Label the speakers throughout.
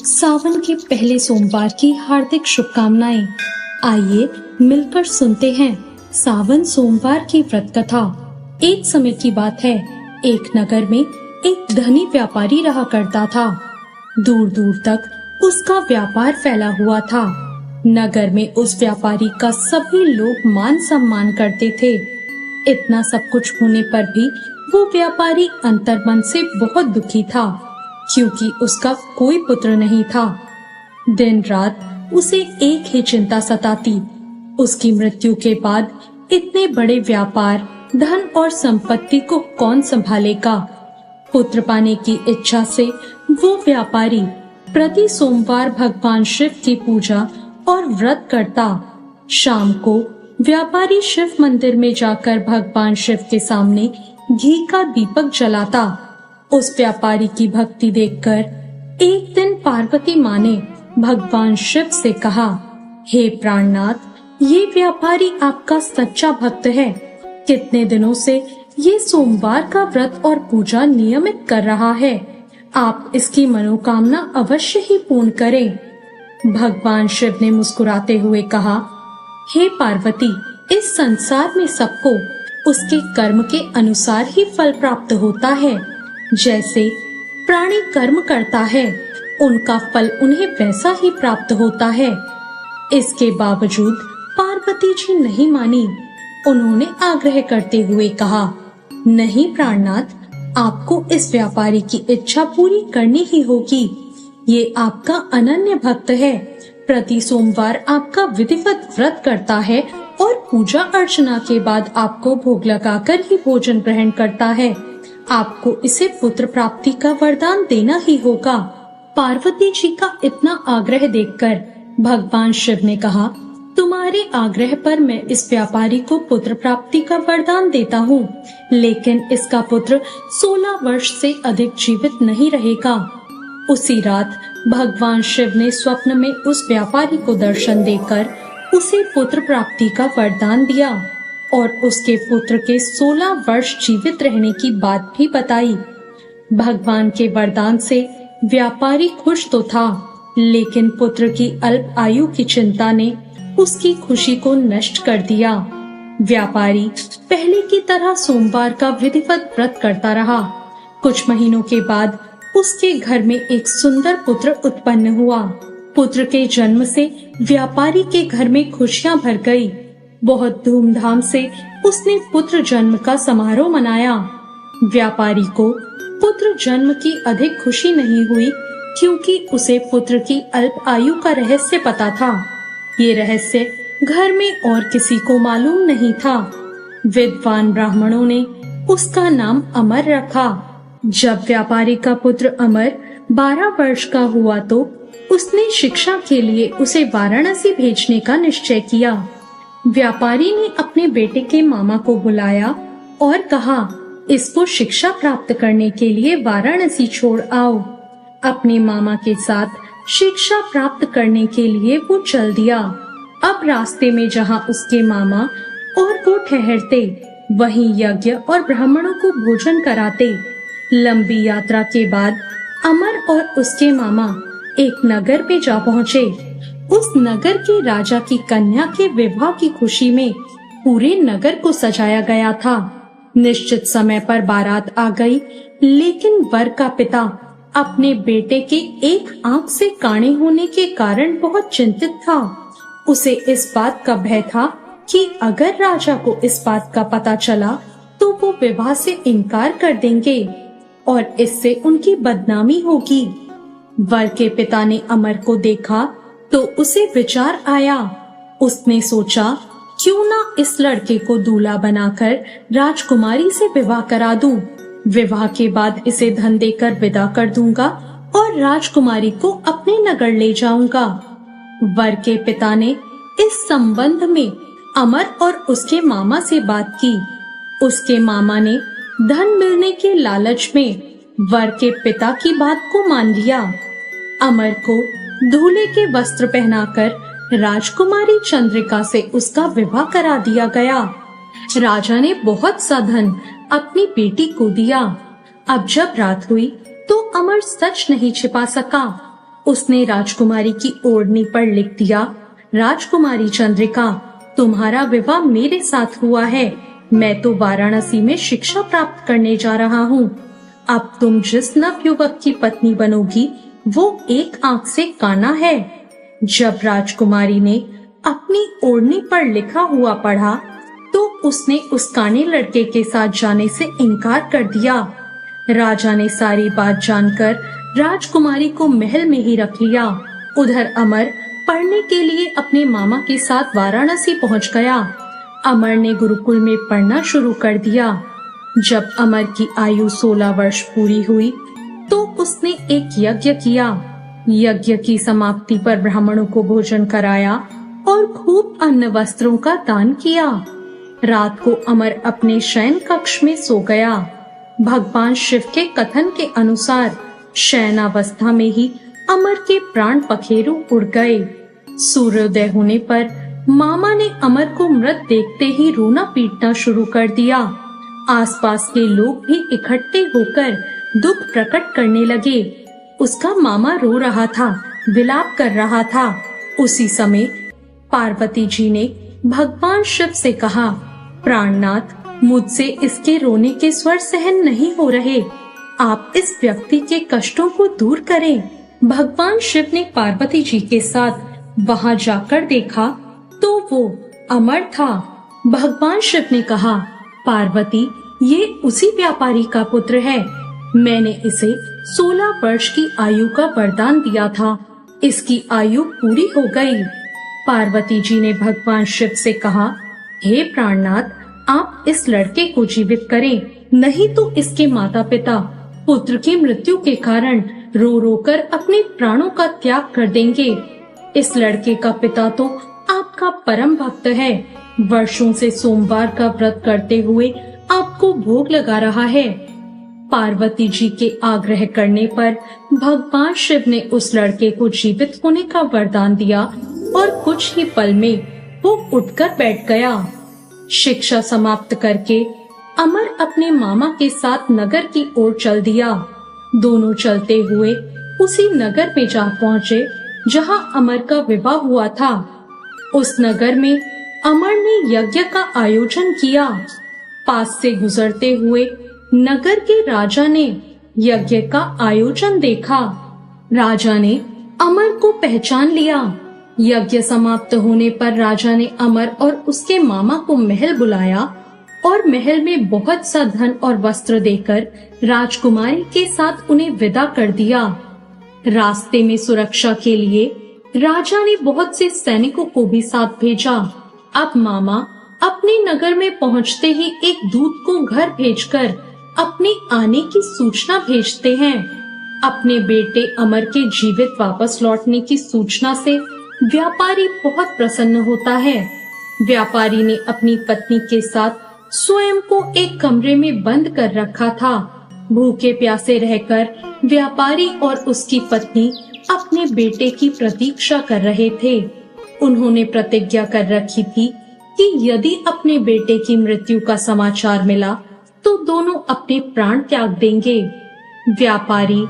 Speaker 1: सावन के पहले सोमवार की हार्दिक शुभकामनाएं। आइए मिलकर सुनते हैं सावन सोमवार की व्रत कथा। एक समय की बात है, एक नगर में एक धनी व्यापारी रहा करता था। दूर दूर तक उसका व्यापार फैला हुआ था। नगर में उस व्यापारी का सभी लोग मान सम्मान करते थे। इतना सब कुछ होने पर भी वो व्यापारी अंतर्मन से बहुत दुखी था, क्योंकि उसका कोई पुत्र नहीं था। दिन रात उसे एक ही चिंता सताती, उसकी मृत्यु के बाद इतने बड़े व्यापार, धन और संपत्ति को कौन संभालेगा। पुत्र पाने की इच्छा से वो व्यापारी प्रति सोमवार भगवान शिव की पूजा और व्रत करता। शाम को व्यापारी शिव मंदिर में जाकर भगवान शिव के सामने घी का दीपक जलाता। उस व्यापारी की भक्ति देखकर एक दिन पार्वती माँ ने भगवान शिव से कहा, हे प्राणनाथ, ये व्यापारी आपका सच्चा भक्त है। कितने दिनों से ये सोमवार का व्रत और पूजा नियमित कर रहा है। आप इसकी मनोकामना अवश्य ही पूर्ण करें। भगवान शिव ने मुस्कुराते हुए कहा, हे पार्वती, इस संसार में सबको उसके कर्म के अनुसार ही फल प्राप्त होता है। जैसे प्राणी कर्म करता है, उनका फल उन्हें वैसा ही प्राप्त होता है। इसके बावजूद पार्वती जी नहीं मानी। उन्होंने आग्रह करते हुए कहा, नहीं प्राणनाथ, आपको इस व्यापारी की इच्छा पूरी करनी ही होगी। ये आपका अनन्य भक्त है, प्रति सोमवार आपका विधिवत व्रत करता है और पूजा अर्चना के बाद आपको भोग लगाकर ही भोजन ग्रहण करता है। आपको इसे पुत्र प्राप्ति का वरदान देना ही होगा। पार्वती जी का इतना आग्रह देखकर भगवान शिव ने कहा, तुम्हारे आग्रह पर मैं इस व्यापारी को पुत्र प्राप्ति का वरदान देता हूँ, लेकिन इसका पुत्र 16 वर्ष से अधिक जीवित नहीं रहेगा। उसी रात भगवान शिव ने स्वप्न में उस व्यापारी को दर्शन देकर उसे पुत्र प्राप्ति का वरदान दिया और उसके पुत्र के 16 वर्ष जीवित रहने की बात भी बताई। भगवान के वरदान से व्यापारी खुश तो था, लेकिन पुत्र की अल्प आयु की चिंता ने उसकी खुशी को नष्ट कर दिया। व्यापारी पहले की तरह सोमवार का विधिवत व्रत करता रहा। कुछ महीनों के बाद उसके घर में एक सुंदर पुत्र उत्पन्न हुआ। पुत्र के जन्म से व्यापारी के घर में खुशियां भर गई। बहुत धूमधाम से उसने पुत्र जन्म का समारोह मनाया। व्यापारी को पुत्र जन्म की अधिक खुशी नहीं हुई, क्योंकि उसे पुत्र की अल्प आयु का रहस्य पता था। ये रहस्य घर में और किसी को मालूम नहीं था। विद्वान ब्राह्मणों ने उसका नाम अमर रखा। जब व्यापारी का पुत्र अमर 12 वर्ष का हुआ तो उसने शिक्षा के लिए उसे वाराणसी भेजने का निश्चय किया। व्यापारी ने अपने बेटे के मामा को बुलाया और कहा, इसको शिक्षा प्राप्त करने के लिए वाराणसी छोड़ आओ। अपने मामा के साथ शिक्षा प्राप्त करने के लिए वो चल दिया। अब रास्ते में जहाँ उसके मामा और वो ठहरते, वहीं यज्ञ और ब्राह्मणों को भोजन कराते। लंबी यात्रा के बाद अमर और उसके मामा एक नगर में जा पहुँचे। उस नगर के राजा की कन्या के विवाह की खुशी में पूरे नगर को सजाया गया था। निश्चित समय पर बारात आ गई, लेकिन वर का पिता अपने बेटे के एक आंख से काणे होने के कारण बहुत चिंतित था। उसे इस बात का भय था कि अगर राजा को इस बात का पता चला तो वो विवाह से इनकार कर देंगे और इससे उनकी बदनामी होगी। वर के पिता ने अमर को देखा तो उसे विचार आया। उसने सोचा, क्यों ना इस लड़के को दूल्हा बनाकर राजकुमारी से विवाह करा दूं। विवाह के बाद इसे धन देकर विदा कर दूंगा और राजकुमारी को अपने नगर ले जाऊंगा। वर के पिता ने इस संबंध में अमर और उसके मामा से बात की। उसके मामा ने धन मिलने के लालच में वर के पिता की बात को मान लिया। अमर को दूल्हे के वस्त्र पहनाकर राजकुमारी चंद्रिका से उसका विवाह करा दिया गया। राजा ने बहुत सा धन अपनी बेटी को दिया। अब जब रात हुई तो अमर सच नहीं छिपा सका। उसने राजकुमारी की ओढ़नी पर लिख दिया, राजकुमारी चंद्रिका, तुम्हारा विवाह मेरे साथ हुआ है। मैं तो वाराणसी में शिक्षा प्राप्त करने जा रहा हूँ। अब तुम जिस नवयुवक की पत्नी बनोगी वो एक आंख से काना है। जब राजकुमारी ने अपनी ओढ़नी पर लिखा हुआ पढ़ा तो उसने उस काने लड़के के साथ जाने से इनकार कर दिया। राजा ने सारी बात जानकर राजकुमारी को महल में ही रख लिया। उधर अमर पढ़ने के लिए अपने मामा के साथ वाराणसी पहुंच गया। अमर ने गुरुकुल में पढ़ना शुरू कर दिया। जब अमर की आयु 16 वर्ष पूरी हुई तो उसने एक यज्ञ किया। यज्ञ की समाप्ति पर ब्राह्मणों को भोजन कराया और खूब अन्न वस्त्रों का दान किया। रात को अमर अपने शयन कक्ष में सो गया। भगवान शिव के कथन के अनुसार शयनावस्था में ही अमर के प्राण पखेरु उड़ गए। सूर्योदय होने पर मामा ने अमर को मृत देखते ही रोना पीटना शुरू कर दिया। आसपास के लोग भी इकट्ठे होकर दुख प्रकट करने लगे। उसका मामा रो रहा था, विलाप कर रहा था। उसी समय पार्वती जी ने भगवान शिव से कहा, प्राणनाथ, मुझसे इसके रोने के स्वर सहन नहीं हो रहे। आप इस व्यक्ति के कष्टों को दूर करें। भगवान शिव ने पार्वती जी के साथ वहां जाकर देखा तो वो अमर था। भगवान शिव ने कहा, पार्वती, ये उसी व्यापारी का पुत्र है। मैंने इसे 16 वर्ष की आयु का वरदान दिया था। इसकी आयु पूरी हो गई। पार्वती जी ने भगवान शिव से कहा, हे प्राणनाथ, आप इस लड़के को जीवित करें, नहीं तो इसके माता पिता पुत्र की मृत्यु के कारण रो रो कर अपने प्राणों का त्याग कर देंगे। इस लड़के का पिता तो आपका परम भक्त है। वर्षों से सोमवार का व्रत करते हुए आपको भोग लगा रहा है। पार्वती जी के आग्रह करने पर भगवान शिव ने उस लड़के को जीवित होने का वरदान दिया और कुछ ही पल में वो उठकर बैठ गया। शिक्षा समाप्त करके अमर अपने मामा के साथ नगर की ओर चल दिया। दोनों चलते हुए उसी नगर में जा पहुँचे जहाँ अमर का विवाह हुआ था। उस नगर में अमर ने यज्ञ का आयोजन किया। पास से गुजरते हुए नगर के राजा ने यज्ञ का आयोजन देखा। राजा ने अमर को पहचान लिया। यज्ञ समाप्त होने पर राजा ने अमर और उसके मामा को महल बुलाया और महल में बहुत सा धन और वस्त्र देकर राजकुमारी के साथ उन्हें विदा कर दिया। रास्ते में सुरक्षा के लिए राजा ने बहुत से सैनिकों को भी साथ भेजा। अब मामा अपने नगर में पहुंचते ही एक दूत को घर भेजकर अपने आने की सूचना भेजते हैं। अपने बेटे अमर के जीवित वापस लौटने की सूचना से व्यापारी बहुत प्रसन्न होता है। व्यापारी ने अपनी पत्नी के साथ स्वयं को एक कमरे में बंद कर रखा था। भूखे प्यासे रहकर व्यापारी और उसकी पत्नी अपने बेटे की प्रतीक्षा कर रहे थे। उन्होंने प्रतिज्ञा कर रखी थी कि यदि अपने बेटे की मृत्यु का समाचार मिला तो दोनों अपने प्राण त्याग देंगे। व्यापारी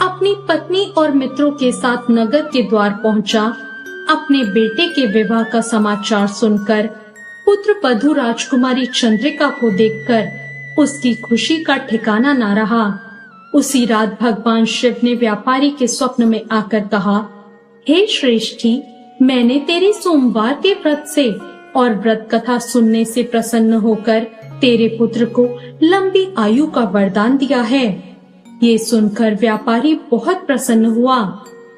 Speaker 1: अपनी पत्नी और मित्रों के साथ नगर के द्वार पहुंचा। अपने बेटे के विवाह का समाचार सुनकर पुत्र वधू राजकुमारी चंद्रिका को देखकर उसकी खुशी का ठिकाना न रहा। उसी रात भगवान शिव ने व्यापारी के स्वप्न में आकर कहा, हे श्रेष्ठी, मैंने तेरे सोमवार के व्रत से और व्रत कथा सुनने से प्रसन्न होकर तेरे पुत्र को लंबी आयु का वरदान दिया है। ये सुनकर व्यापारी बहुत प्रसन्न हुआ।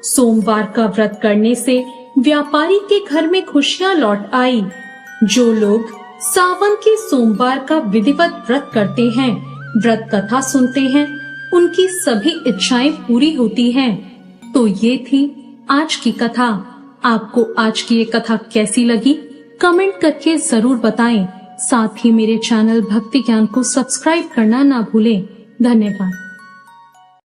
Speaker 1: सोमवार का व्रत करने से व्यापारी के घर में खुशियां लौट आई। जो लोग सावन के सोमवार का विधिवत व्रत करते हैं, व्रत कथा सुनते हैं, उनकी सभी इच्छाएं पूरी होती हैं। तो ये थी आज की कथा। आपको आज की ये कथा कैसी लगी, कमेंट करके जरूर बताएं। साथ ही मेरे चैनल भक्ति ज्ञान को सब्सक्राइब करना ना भूलें। धन्यवाद।